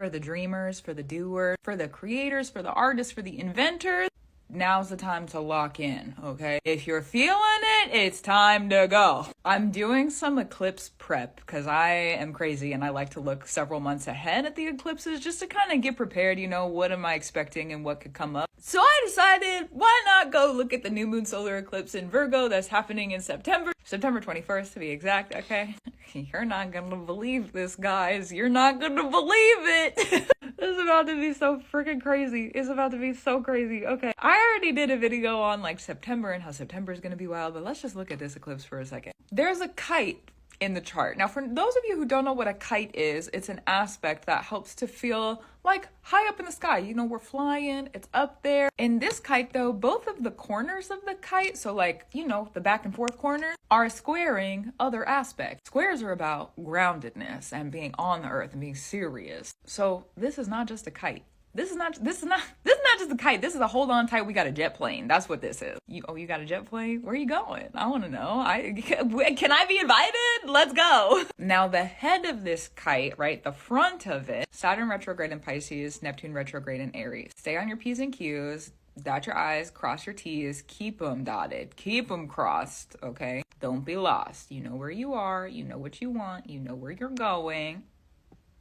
for the dreamers, for the doers, for the creators, for the artists, for the inventors. Now's the time to lock in, okay? If you're feeling it, it's time to go. I'm doing some eclipse prep because I am crazy and I like to look several months ahead at the eclipses just to kind of get prepared, you know, what am I expecting and what could come up. So I decided, why not go look at the new moon solar eclipse in Virgo that's happening in September 21st to be exact, okay? You're not gonna believe this, guys. You're not gonna believe it. This is about to be so freaking crazy. It's about to be so crazy. Okay, I already did a video on like September and how September is gonna be wild, but let's just look at this eclipse for a second. There's a kite in the chart. Now, for those of you who don't know what a kite is, it's an aspect that helps to feel like high up in the sky. You know, we're flying, it's up there. In this kite though, both of the corners of the kite, so like, you know, the back and forth corners, are squaring other aspects. Squares are about groundedness and being on the earth and being serious. So this is not just a kite. This is not just a kite. This is a hold on tight. We got a jet plane. That's what this is. You got a jet plane? Where are you going? I want to know. Can I be invited? Let's go. Now the head of this kite, right? The front of it, Saturn retrograde in Pisces, Neptune retrograde in Aries. Stay on your P's and Q's. Dot your I's, cross your T's, keep them dotted, keep them crossed, okay? Don't be lost. You know where you are. You know what you want. You know where you're going.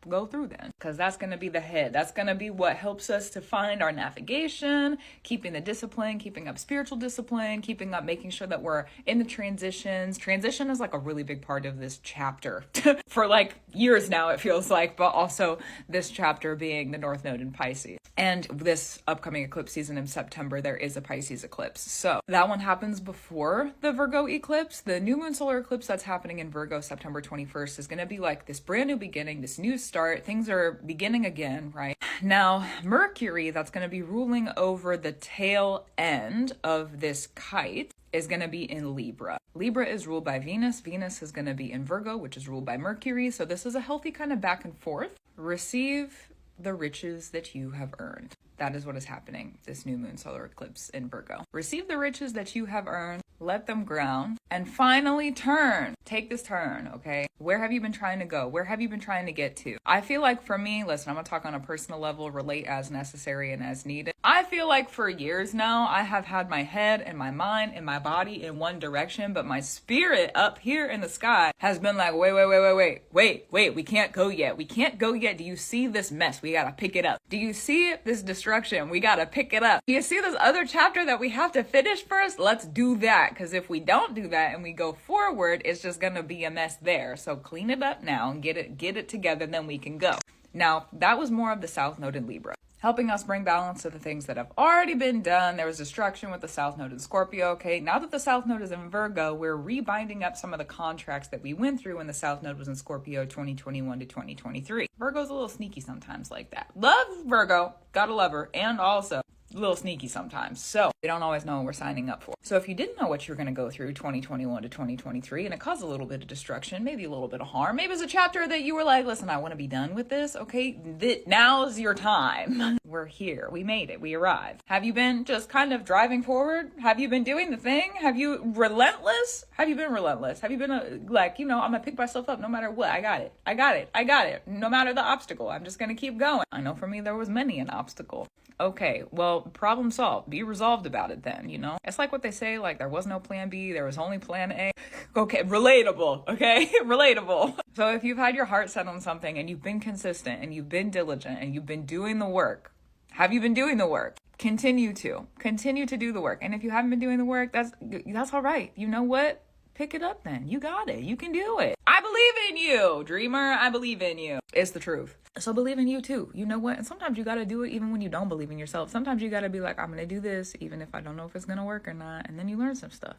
Go through then, because that's going to be the head. That's going to be what helps us to find our navigation, keeping the discipline, keeping up spiritual discipline, keeping up making sure that we're in the transitions. Transition is like a really big part of this chapter for like years now, it feels like, but also this chapter being the North Node in Pisces. And this upcoming eclipse season in September, there is a Pisces eclipse. So that one happens before the Virgo eclipse. The new moon solar eclipse that's happening in Virgo September 21st is going to be like this brand new beginning, this new start. Things are beginning again, right? Now, Mercury, that's going to be ruling over the tail end of this kite, is going to be in Libra. Libra is ruled by Venus. Venus is going to be in Virgo, which is ruled by Mercury. So this is a healthy kind of back and forth. Receive the riches that you have earned. That is what is happening this new moon solar eclipse in Virgo. Receive the riches that you have earned, let them ground, and finally turn. Take this turn, okay? Where have you been trying to go? Where have you been trying to get to? I feel like for me, listen, I'm gonna talk on a personal level, relate as necessary and as needed. I feel like for years now, I have had my head and my mind and my body in one direction, but my spirit up here in the sky has been like, wait, we can't go yet. We can't go yet. Do you see this mess? We gotta pick it up. Do you see this destruction? We gotta pick it up. Do you see this other chapter that we have to finish first? Let's do that. Because if we don't do that and we go forward, it's just gonna be a mess there. So clean it up now and get it together, then we can go. Now, that was more of the South Node in Libra, helping us bring balance to the things that have already been done. There was destruction with the South Node in Scorpio, okay? Now that the South Node is in Virgo, we're rebinding up some of the contracts that we went through when the South Node was in Scorpio 2021 to 2023. Virgo's a little sneaky sometimes like that. Love Virgo, gotta love her, and also a little sneaky sometimes. So we don't always know what we're signing up for. So if you didn't know what you're going to go through 2021 to 2023 and it caused a little bit of destruction, maybe a little bit of harm, maybe it's a chapter that you were like, listen, I want to be done with this. Okay, now's your time. We're here. We made it. We arrived. Have you been just kind of driving forward? Have you been doing the thing? Have you relentless? Have you been relentless? Have you been like, you know, I'm going to pick myself up no matter what. I got it. No matter the obstacle. I'm just going to keep going. I know for me, there was many an obstacle. Okay, well, problem solved. Be resolved about it then, you know? It's like what they say, like there was no plan B, there was only plan A. Okay, relatable, okay? Relatable. So if you've had your heart set on something and you've been consistent and you've been diligent and you've been doing the work, have you been doing the work? Continue to do the work. And if you haven't been doing the work, that's all right. You know what? Pick it up then. You got it. You can do it. I believe in you, dreamer. I believe in you. It's the truth. So believe in you too. You know what? And sometimes you got to do it even when you don't believe in yourself. Sometimes you got to be like, I'm going to do this even if I don't know if it's going to work or not. And then you learn some stuff.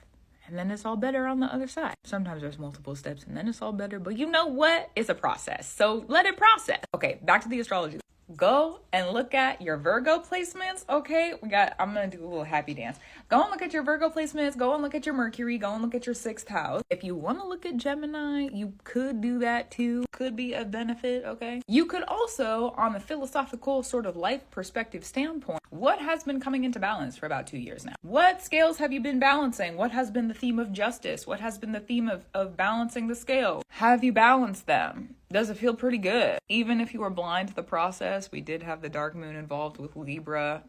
And then it's all better on the other side. Sometimes there's multiple steps and then it's all better. But you know what? It's a process. So let it process. Okay, back to the astrology. Go and look at your Virgo placements. Okay, I'm going to do a little happy dance. Go and look at your Virgo placements. Go and look at your Mercury. Go and look at your 6th house. If you want to look at Gemini, you could do that too. Could be a benefit, okay? You could also, on the philosophical sort of life perspective standpoint, what has been coming into balance for about 2 years now? What scales have you been balancing? What has been the theme of justice? What has been the theme of balancing the scale? Have you balanced them? Does it feel pretty good? Even if you were blind to the process, we did have the dark moon involved with Libra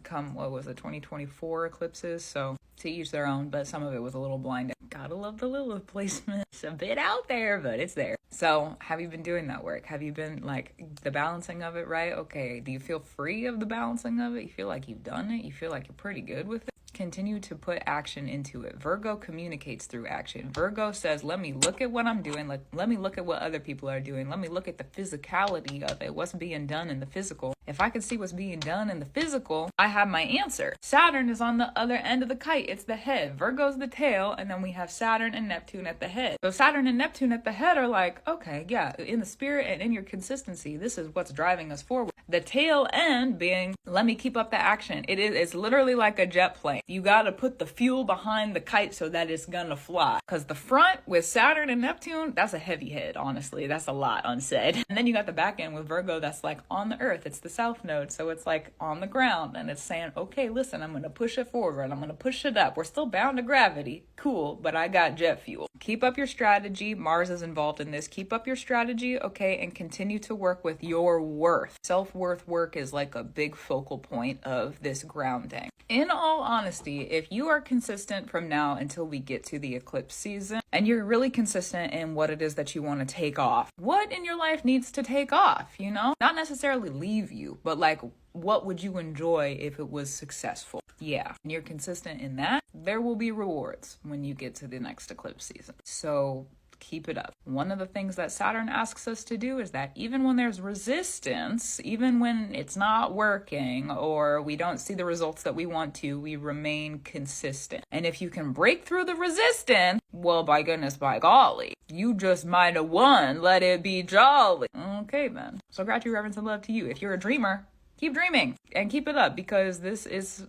come, what was it, 2024 eclipses. So to each their own, but some of it was a little blinding. Gotta love the Lilith placement. It's a bit out there, but it's there. So have you been doing that work? Have you been like the balancing of it, right? Okay, do you feel free of the balancing of it? You feel like you've done it? You feel like you're pretty good with it? Continue to put action into it. Virgo communicates through action. Virgo says, let me look at what I'm doing. Let me look at what other people are doing. Let me look at the physicality of it. What's being done in the physical. If I can see what's being done in the physical, I have my answer. Saturn is on the other end of the kite. It's the head. Virgo's the tail. And then we have Saturn and Neptune at the head. So Saturn and Neptune at the head are like, okay, yeah, in the spirit and in your consistency, this is what's driving us forward. The tail end being, let me keep up the action. It's literally like a jet plane. You got to put the fuel behind the kite so that it's gonna fly. Because the front with Saturn and Neptune, that's a heavy head, honestly. That's a lot unsaid. And then you got the back end with Virgo that's like on the earth. It's the south node. So it's like on the ground. And it's saying, okay, listen, I'm going to push it forward. I'm going to push it up. We're still bound to gravity. Cool. But I got jet fuel. Keep up your strategy. Mars is involved in this. Keep up your strategy, okay? And continue to work with your worth. Self-worth work is like a big focal point of this grounding. In all honesty, if you are consistent from now until we get to the eclipse season, and you're really consistent in what it is that you want to take off, what in your life needs to take off, you know? Not necessarily leave you, but like, what would you enjoy if it was successful? Yeah, and you're consistent in that, there will be rewards when you get to the next eclipse season. So keep it up. One of the things that Saturn asks us to do is that even when there's resistance, even when it's not working or we don't see the results that we want to, we remain consistent. And if you can break through the resistance, well, by goodness, by golly, you just might have won. Let it be jolly. Okay, then. So gratitude, reverence, and love to you. If you're a dreamer, keep dreaming and keep it up, because this is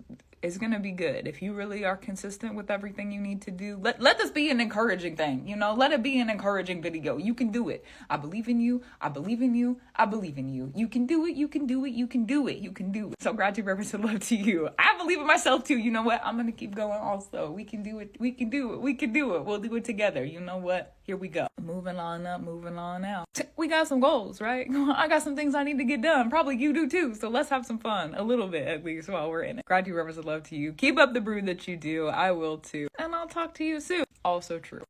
going to be good. If you really are consistent with everything you need to do, let this be an encouraging thing, you know, let it be an encouraging video. You can do it. I believe in you. I believe in you. I believe in you. You can do it. You can do it. You can do it. You can do it. So gratitude, reverence, and love to you. I believe in myself too. You know what? I'm going to keep going also. We can do it. We can do it. We can do it. We'll do it together. You know what? Here we go. Moving on up, moving on out. We got some goals, right? I got some things I need to get done. Probably you do too. So let's have some fun. A little bit, at least, while we're in it. Gratitude, reverence, and love to you. Keep up the brew that you do. I will too. And I'll talk to you soon. Also true.